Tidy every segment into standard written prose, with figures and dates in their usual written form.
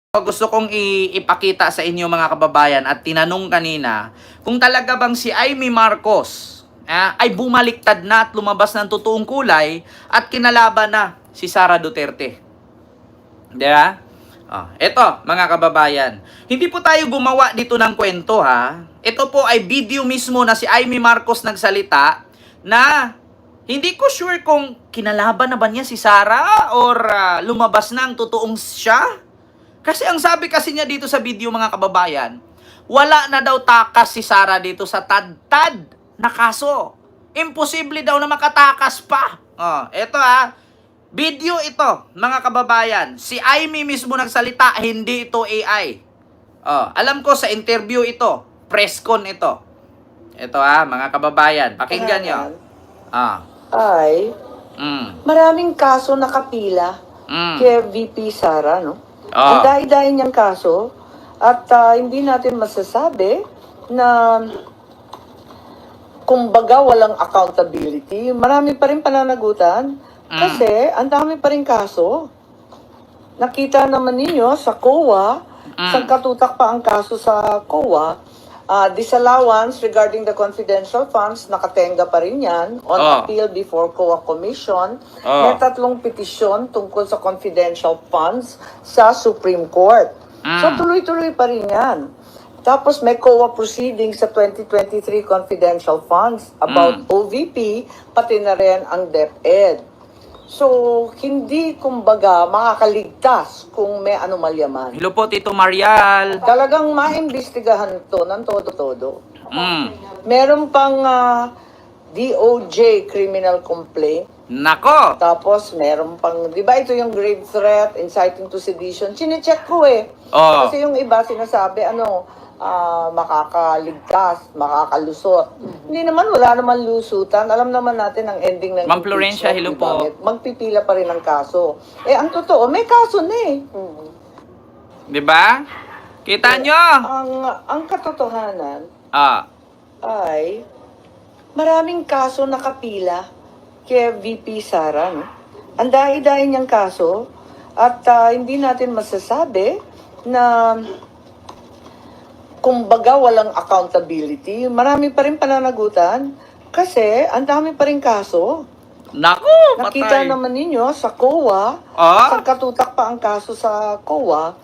Gusto kong ipakita sa inyo mga kababayan at tinanong kanina kung talaga bang si Amy Marcos ay bumaliktad na at lumabas ng totoong kulay at kinalaban na si Sara Duterte. Diba? Ito mga kababayan, hindi po tayo gumawa dito ng kwento ha. Ito po ay video mismo na si Amy Marcos nagsalita na hindi ko sure kung kinalaban na ba niya si Sara or lumabas na ang totoong siya. Kasi ang sabi kasi niya dito sa video mga kababayan, wala na daw takas si Sara dito sa tad-tad na kaso. Imposible daw na makatakas pa. Ito video ito mga kababayan. Si Amy mismo nagsalita, hindi ito AI. Alam ko sa interview ito, press con ito. Ito mga kababayan, pakinggan niyo. Maraming kaso nakapila kay VP Sara, no? Ang dahi-dahi niyang kaso at hindi natin masasabi na kumbaga walang accountability. Marami pa rin pananagutan kasi ang dami pa rin kaso. Nakita naman ninyo sa COA, sangkatutak pa ang kaso sa COA, disallowance regarding the confidential funds, nakatenga pa rin yan on appeal before COA Commission. May 3 petisyon tungkol sa confidential funds sa Supreme Court. So tuloy-tuloy pa rin yan. Tapos may COA proceedings sa 2023 confidential funds about OVP, pati na rin ang DepEd. So, hindi kumbaga makakaligtas kung may anomalya man. Hello po, Tito Marial. Talagang maimbestigahan to ng todo-todo. Meron pang DOJ criminal complaint. Nako! Tapos meron pang, di ba ito yung grave threat, inciting to sedition? Chinecheck ko eh. Kasi yung iba sinasabi, makakaligtas, makakalusot. Hindi naman, wala naman lusutan. Alam naman natin ang ending ng Ma'am Florencia, hello po. Magpipila pa rin ang kaso. Ang totoo, may kaso na eh. Di ba? Kita nyo? Ang katotohanan ay maraming kaso nakapila kay VP Sara, no? Ang dahi-dahi niyang kaso at hindi natin masasabi na kumbaga walang accountability. Marami pa rin pananagutan kasi ang dami pa rin kaso. Naku, Nakita naman ninyo sa COA, sangkatutak pa ang kaso sa COA.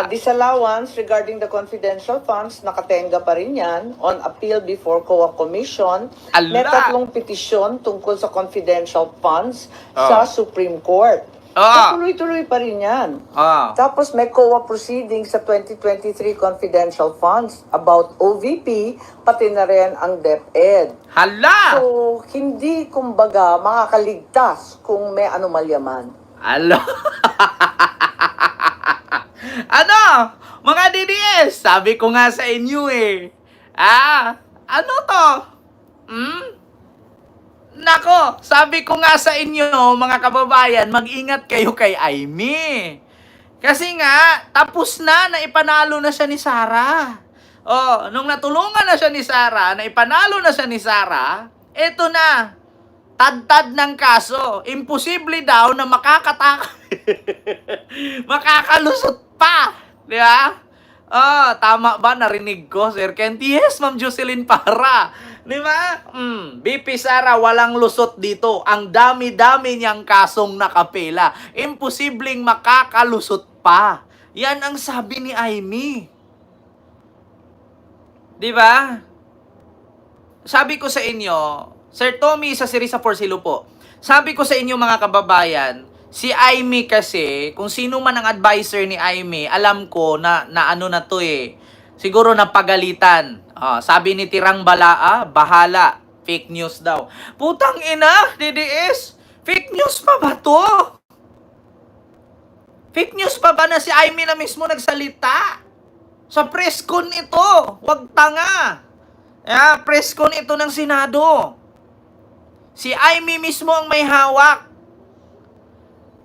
Disallowance regarding the confidential funds, nakatenga pa rin yan on appeal before COA Commission. May 3 petisyon tungkol sa confidential funds sa Supreme Court. So, tuloy-tuloy pa rin yan. Tapos may COA proceedings sa 2023 confidential funds about OVP, pati na rin ang DepEd. So, hindi kumbaga makakaligtas kung may anomalya man. Mga DDS, sabi ko nga sa inyo ano to? Nako, sabi ko nga sa inyo, mga kababayan, mag-ingat kayo kay Amy. Kasi nga, tapos na ipanalo na siya ni Sara. Nung natulungan na siya ni Sara, ipanalo na siya ni Sara, eto na, tad-tad ng kaso. Imposible daw na makakalusot pa. Di ba? Tama ba? Narinig ko, Sir Kent? Yes, Ma'am Jocelyn Para. Di ba? VP Sara, walang lusot dito. Ang dami-dami niyang kasong nakapila. Imposibleng makakalusot pa. Yan ang sabi ni Amy. Di ba? Sabi ko sa inyo, Sir Tommy sa Sirisa Porcilo po, sabi ko sa inyo mga kababayan, si Amy kasi, kung sino man ang advisor ni Amy, alam ko na ano na to siguro napagalitan. Sabi ni Tirang Balaa, bahala. Fake news daw. Putang ina, DDS. Fake news pa ba to? Fake news pa ba na si Amy na mismo nagsalita? Sa press con ito. Wag tanga. Press con ito ng Senado. Si Amy mismo ang may hawak.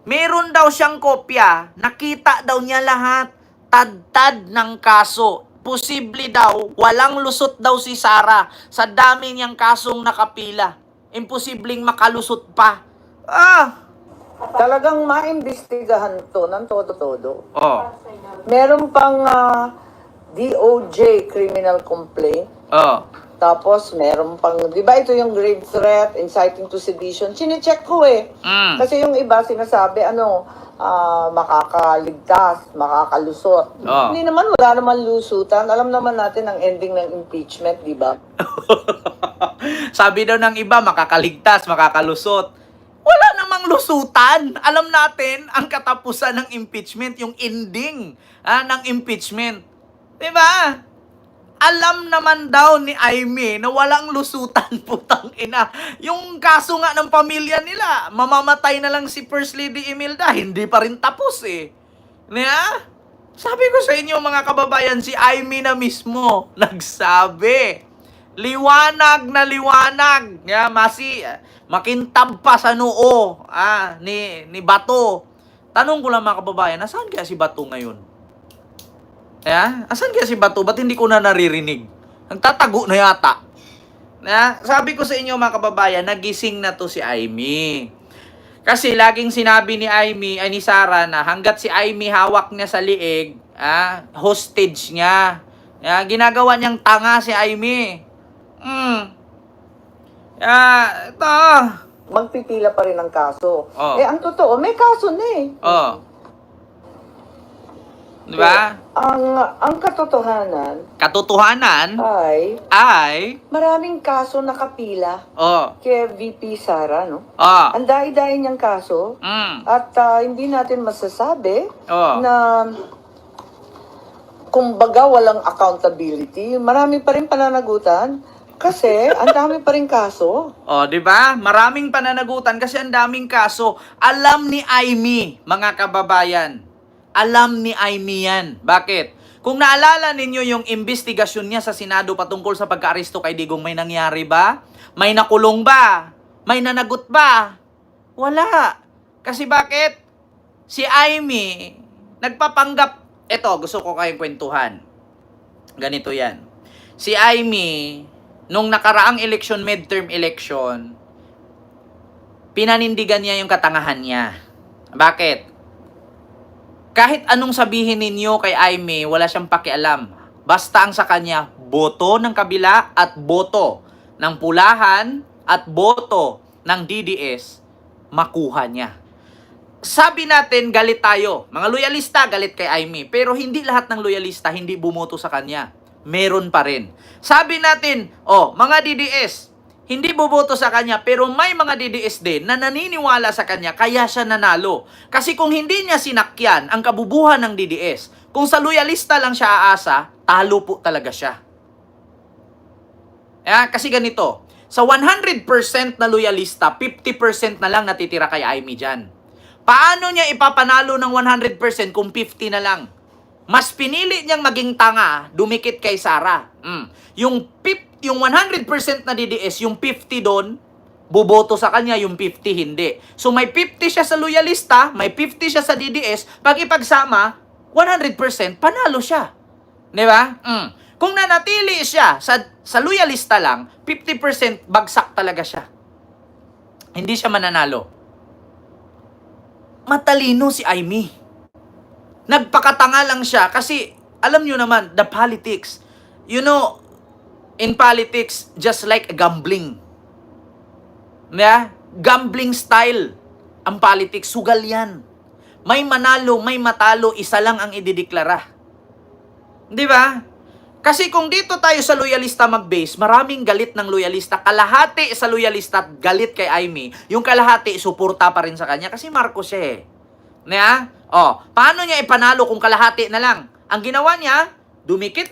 Meron daw siyang kopya. Nakita daw niya lahat. Tad-tad ng kaso. Posible daw, walang lusot daw si Sara sa dami niyang kasong nakapila. Imposibleng makalusot pa. Talagang maimbestigahan to ng todo-todo. Meron pang DOJ criminal complaint. Oh. Tapos meron pang, di ba ito yung grave threat, inciting to sedition? Chine-check ko eh. Mm. Kasi yung iba sinasabi, makakaligtas, makakalusot. Oh. Hindi naman, wala naman lusutan. Alam naman natin ang ending ng impeachment, di ba? Sabi daw ng iba, makakaligtas, makakalusot. Wala namang lusutan. Alam natin ang katapusan ng impeachment, yung ending ng impeachment. Diba? Alam naman daw ni Aimee na walang lusutan, putang ina. Yung kaso nga ng pamilya nila, mamamatay na lang si First Lady Imelda, hindi pa rin tapos eh. Niya? Sabi ko sa inyo mga kababayan, si Aimee na mismo nagsabi. Liwanag na liwanag. Makintab pa sa noo ni Bato. Tanong ko lang mga kababayan, nasaan kaya si Bato ngayon? Asan kaya si Bato? Ba't hindi ko na naririnig? Nagtatago na yata. Sabi ko sa inyo mga kababayan, nagising na to si Aimee. Kasi laging sinabi ni Aimee, ni Sara, na hanggat si Aimee hawak niya sa liig, hostage niya. Ginagawa niyang tanga si Aimee. Ito. Magpipila pa rin ang kaso. Oh. Ang totoo, may kaso na eh. Oh. Diba? Ang katotohanan ay maraming kaso nakapila kay VP Sara, no? Ang dai-dai niyang kaso at hindi natin masasabi na kumbaga walang accountability. Marami pa rin pananagutan kasi ang dami pa rin kaso. Diba? Maraming pananagutan kasi ang daming kaso. Alam ni Aimee, mga kababayan. Alam ni Aimee yan. Bakit? Kung naalala ninyo yung investigasyon niya sa Senado patungkol sa pagka-aresto kay Digong, may nangyari ba? May nakulong ba? May nanagot ba? Wala. Kasi bakit? Si Aimee, nagpapanggap. Eto, gusto ko kayong kwentuhan. Ganito yan. Si Aimee, nung nakaraang election, midterm election, pinanindigan niya yung katangahan niya. Bakit? Kahit anong sabihin ninyo kay Aimee, wala siyang pakialam. Basta ang sa kanya, boto ng kabila at boto ng pulahan at boto ng DDS, makuha niya. Sabi natin, galit tayo. Mga loyalista, galit kay Aimee. Pero hindi lahat ng loyalista hindi bumoto sa kanya. Meron pa rin. Sabi natin, mga DDS, hindi boboto sa kanya, pero may mga DDS din na naniniwala sa kanya, kaya siya nanalo. Kasi kung hindi niya sinakyan ang kabubuhan ng DDS, kung sa loyalista lang siya aasa, talo po talaga siya. Kasi ganito, sa 100% na loyalista, 50% na lang natitira kay Aimee dyan. Paano niya ipapanalo ng 100% kung 50 na lang? Mas pinili niyang maging tanga, dumikit kay Sara. Yung 100% na DDS, yung 50 doon, boboto sa kanya, yung 50 hindi. So may 50 siya sa loyalista, may 50 siya sa DDS, pag ipagsama, 100% panalo siya. Di ba? Kung nanatili siya sa loyalista lang, 50% bagsak talaga siya. Hindi siya mananalo. Matalino si Aimee. Nagpakatanga lang siya kasi alam nyo naman, the politics. You know, in politics, just like gambling. Gambling style ang politics. Sugal yan. May manalo, may matalo, isa lang ang idideklara. Di ba? Kasi kung dito tayo sa loyalista mag-base, maraming galit ng loyalista. Kalahati sa loyalista galit kay Aimee. Yung kalahati, suporta pa rin sa kanya kasi Marcos siya eh. Paano niya ipanalo kung kalahati na lang? Ang ginawa niya, dumikit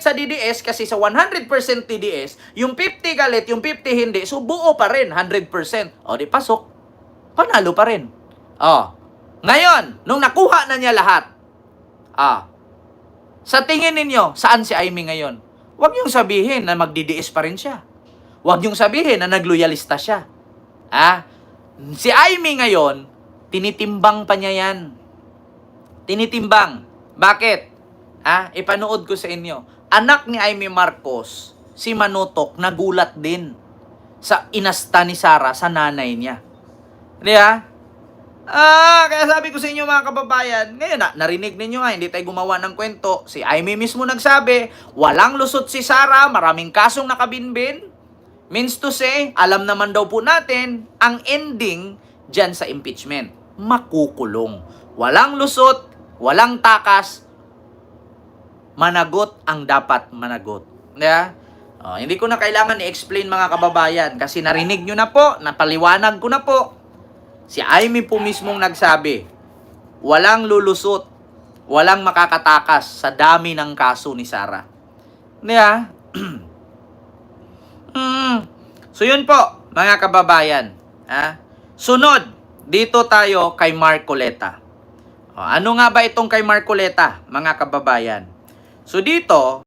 sa DDS kasi sa 100% DDS, yung 50 galit, yung 50 hindi, so buo pa rin, 100%. Di pasok. Panalo pa rin. Ngayon, nung nakuha na niya lahat, sa tingin ninyo, saan si Aimee ngayon? Huwag niyong sabihin na magdi-DS pa rin siya. Huwag niyong sabihin na nagloyalista siya. Si Aimee ngayon, tinitimbang pa niya yan. Tinitimbang. Bakit? Ipanood ko sa inyo. Anak ni Aimee Marcos, si Manutok, nagulat din sa inasta ni Sara sa nanay niya. Di ba? Kaya sabi ko sa inyo mga kababayan, ngayon narinig ninyo nga, hindi tayo gumawa ng kwento. Si Amy mismo nagsabi, walang lusot si Sara, maraming kasong nakabinbin. Means to say, alam naman daw po natin, ang ending dyan sa impeachment, makukulong. Walang lusot, walang takas, managot ang dapat managot. Yeah? Hindi ko na kailangan i-explain mga kababayan kasi narinig nyo na po, napaliwanag ko na po. Si Amy po mismong nagsabi, walang lulusot, walang makakatakas sa dami ng kaso ni Sara. Yeah? So yun po, mga kababayan. Sunod, dito tayo kay Marcoleta. Ano nga ba itong kay Marcoleta, mga kababayan? So dito,